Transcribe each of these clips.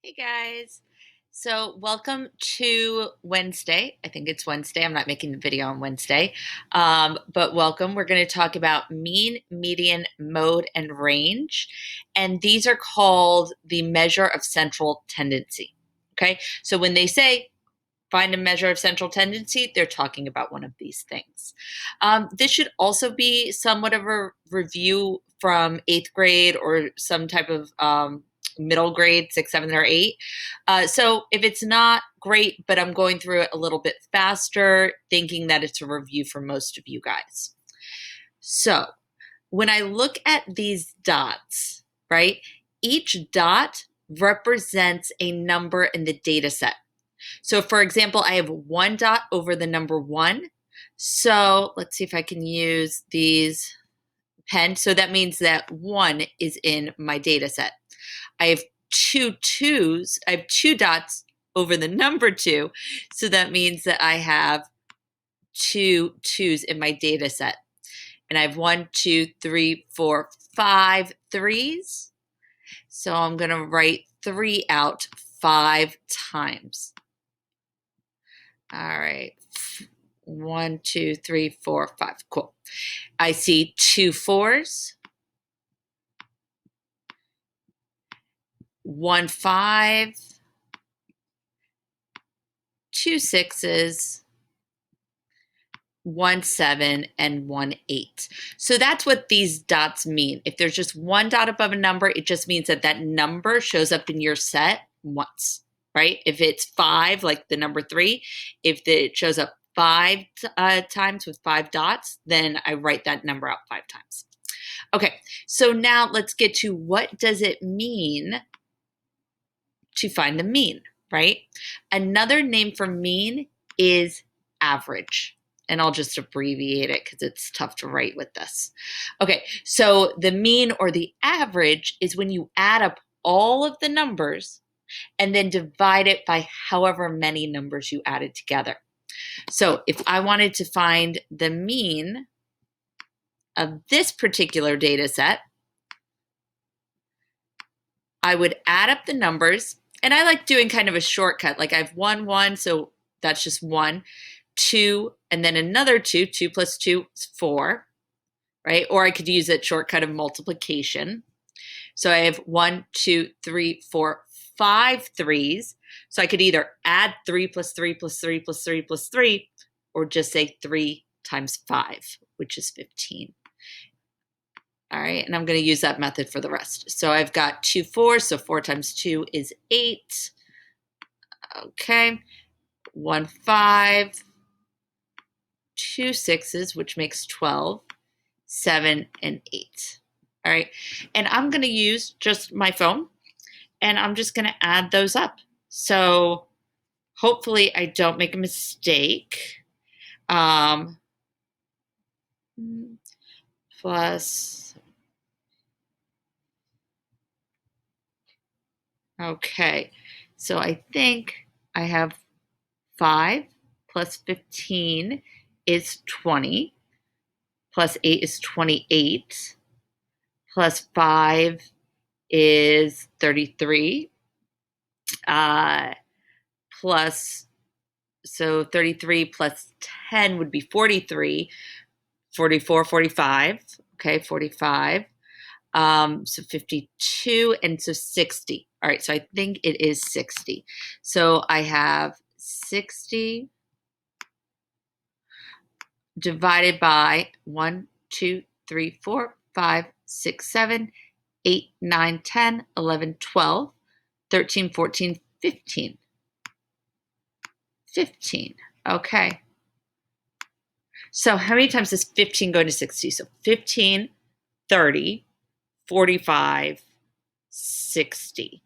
Hey guys. So, welcome to Wednesday. I think it's Wednesday. I'm not making the video on Wednesday. But welcome. We're going to talk about mean, median, mode, and range. And these are called the measure of central tendency. Okay. So, when they say find a measure of central tendency, they're talking about one of these things. This should also be somewhat of a review from eighth grade or some type of middle grade, six, seven, or eight. So if it's not great, but I'm going through it a little bit faster, thinking that it's a review for most of you guys. So when I look at these dots, right, each dot represents a number in the data set. So for example, I have one dot over the number one. So let's see if I can use these pen. So that means that one is in my data set. I have two twos. I have two dots over the number two. So that means that I have two twos in my data set. And I have one, two, three, four, five threes. So I'm going to write three out five times. All right. One, two, three, four, five. Cool. I see two fours, one five, two sixes, one seven, and one eight. So that's what these dots mean. If there's just one dot above a number, it just means that that number shows up in your set once, right? If it's five, like the number three, if it shows up five times with five dots, then I write that number out five times. Okay, so now let's get to what does it mean to find the mean, right? Another name for mean is average. And I'll just abbreviate it because it's tough to write with this. Okay, so the mean or the average is when you add up all of the numbers and then divide it by however many numbers you added together. So if I wanted to find the mean of this particular data set, I would add up the numbers, and I like doing kind of a shortcut. Like I have one, so that's just one, two, and then another two. Two plus two is four, right? Or I could use a shortcut of multiplication. So I have one, two, three, four, five threes. So I could either add three plus three plus three plus three plus three, or just say three times five, which is 15. All right, and I'm going to use that method for the rest. So I've got two fours, so 4 times 2 is 8. Okay, 1 5, 2 sixes, which makes 12, 7, and 8. All right, and I'm going to use just my phone, and I'm just going to add those up. So hopefully I don't make a mistake. Plus, okay, so I think I have 5 plus 15 is 20, plus 8 is 28, plus 5 is 33, plus, so 33 plus 10 would be 43, 44, 45, okay, 45. So 52 and so 60. All right, so I think it is 60. So I have 60 divided by 1, 2, 3, 4, 5, 6, 7, 8, 9, 10, 11, 12, 13, 14, 15. 15. Okay. So how many times does 15 go to 60? So 15, 30, 45, 60.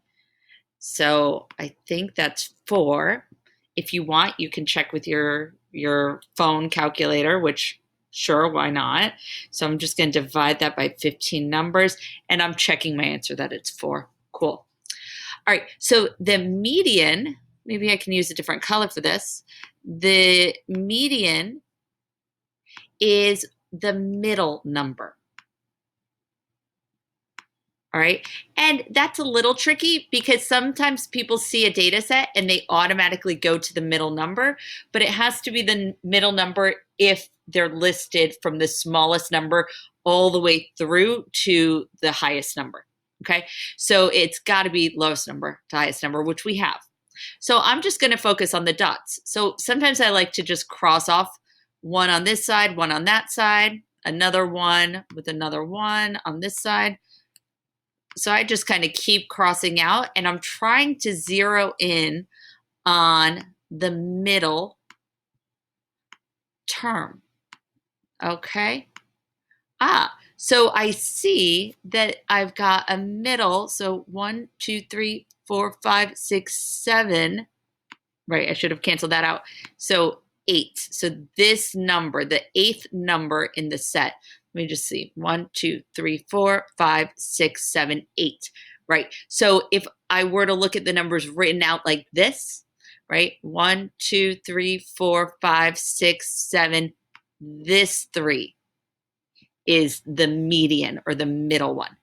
So I think that's 4. If you want, you can check with your phone calculator, which sure, why not? So I'm just going to divide that by 15 numbers, and I'm checking my answer that it's 4. Cool. All right, so the median, maybe I can use a different color for this. The median is the middle number. All right. And that's a little tricky because sometimes people see a data set and they automatically go to the middle number, but it has to be the middle number if they're listed from the smallest number all the way through to the highest number. Okay. So it's got to be lowest number to highest number, which we have. So I'm just going to focus on the dots. So sometimes I like to just cross off one on this side, one on that side, another one with another one on this side. So I just kind of keep crossing out and I'm trying to zero in on the middle term. Okay. So I see that I've got a middle. So 1, 2, 3, 4, 5, 6, 7. Right. I should have canceled that out. So 8. So this number, the 8th number in the set. Let me just see. 1, 2, 3, 4, 5, 6, 7, 8. Right. So if I were to look at the numbers written out like this, right? 1, 2, 3, 4, 5, 6, 7. This 3 is the median or the middle one.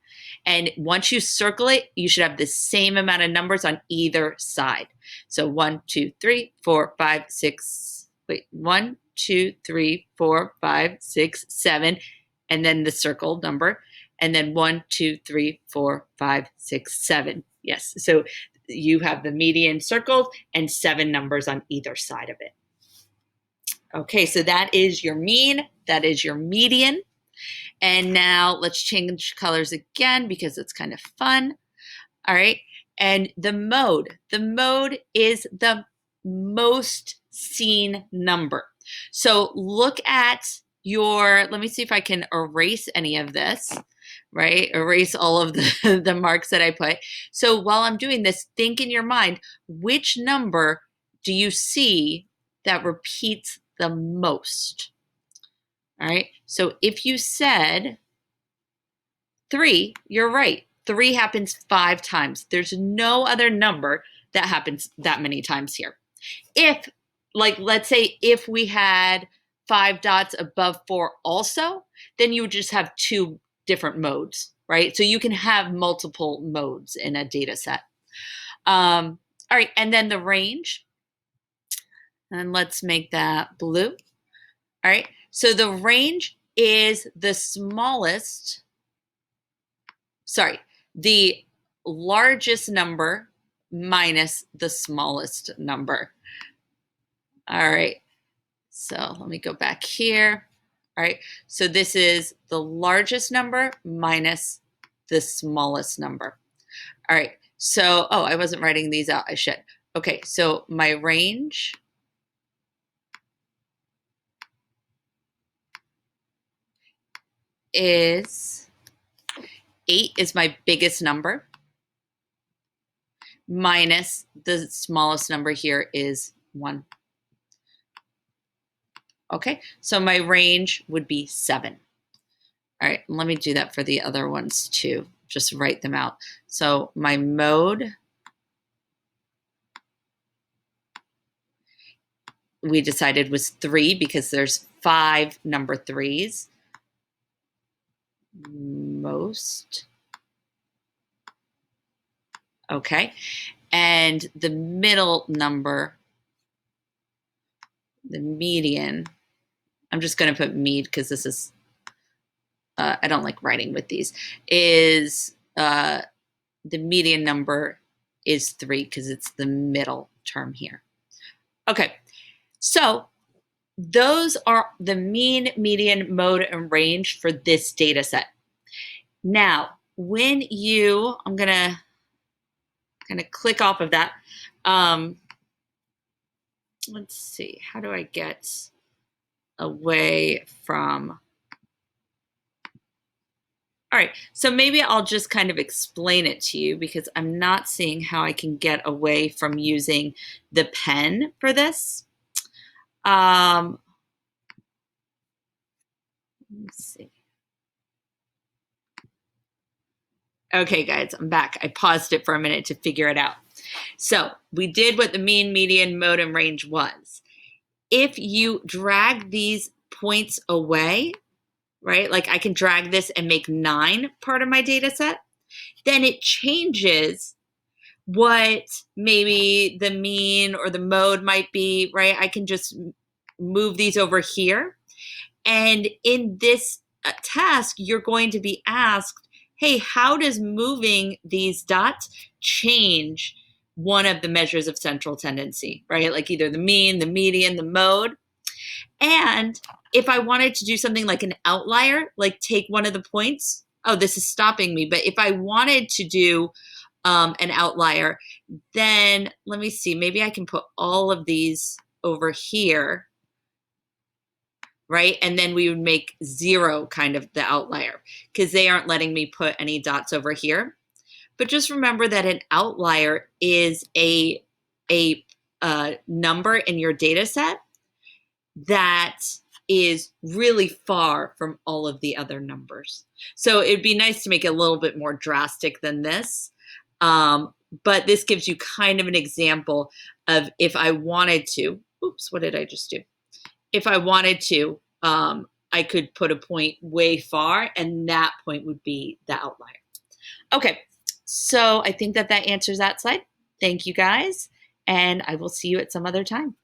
And once you circle it, you should have the same amount of numbers on either side. So 1, 2, 3, 4, 5, 6, 1, 2, 3, 4, 5, 6, 7, and then the circled number. And then 1, 2, 3, 4, 5, 6, 7. Yes. So you have the median circled and 7 numbers on either side of it. Okay. So that is your mean. That is your median. And now let's change colors again because it's kind of fun. All right. And the mode is the most seen number. So look at let me see if I can erase any of this, right? Erase all of the marks that I put. So while I'm doing this, think in your mind, which number do you see that repeats the most? All right. So if you said 3, you're right. 3 happens 5 times. There's no other number that happens that many times here. If, let's say if we had 5 dots above 4 also, then you would just have 2 different modes, right? So you can have multiple modes in a data set. All right. And then the range. And let's make that blue. All right. So the range is the smallest, the largest number minus the smallest number. All right. So let me go back here. All right. So this is the largest number minus the smallest number. All right. So, I wasn't writing these out. I should. Okay. So my range is 8 is my biggest number minus the smallest number here is 1. Okay, so my range would be 7. All right, let me do that for the other ones too. Just write them out. So my mode, we decided was 3 because there's 5 number 3s. Most. Okay, and the middle number, the median, I'm just going to put med because this is, I don't like writing with these, is the median number is 3 because it's the middle term here. Okay, so those are the mean, median, mode, and range for this data set. Now, when I'm going to kind of click off of that. Let's see, how do I get away from... All right, so maybe I'll just kind of explain it to you because I'm not seeing how I can get away from using the pen for this. Let's see. Okay, guys, I'm back. I paused it for a minute to figure it out. So we did what the mean, median, mode, and range was. If you drag these points away, right? Like I can drag this and make 9 part of my data set. then it changes what maybe the mean or the mode might be, right? I can just move these over here. And in this task, you're going to be asked, hey, how does moving these dots change one of the measures of central tendency, right? Like either the mean, the median, the mode. And if I wanted to do something like an outlier, like take one of the points, oh, this is stopping me. But if I wanted to do an outlier, then let me see, maybe I can put all of these over here, right? And then we would make 0 kind of the outlier because they aren't letting me put any dots over here. But just remember that an outlier is a number in your data set that is really far from all of the other numbers. So it'd be nice to make it a little bit more drastic than this. But this gives you kind of an example of if I wanted to, oops, what did I just do? If I wanted to, I could put a point way far, and that point would be the outlier. Okay, so I think that answers that slide. Thank you guys, and I will see you at some other time.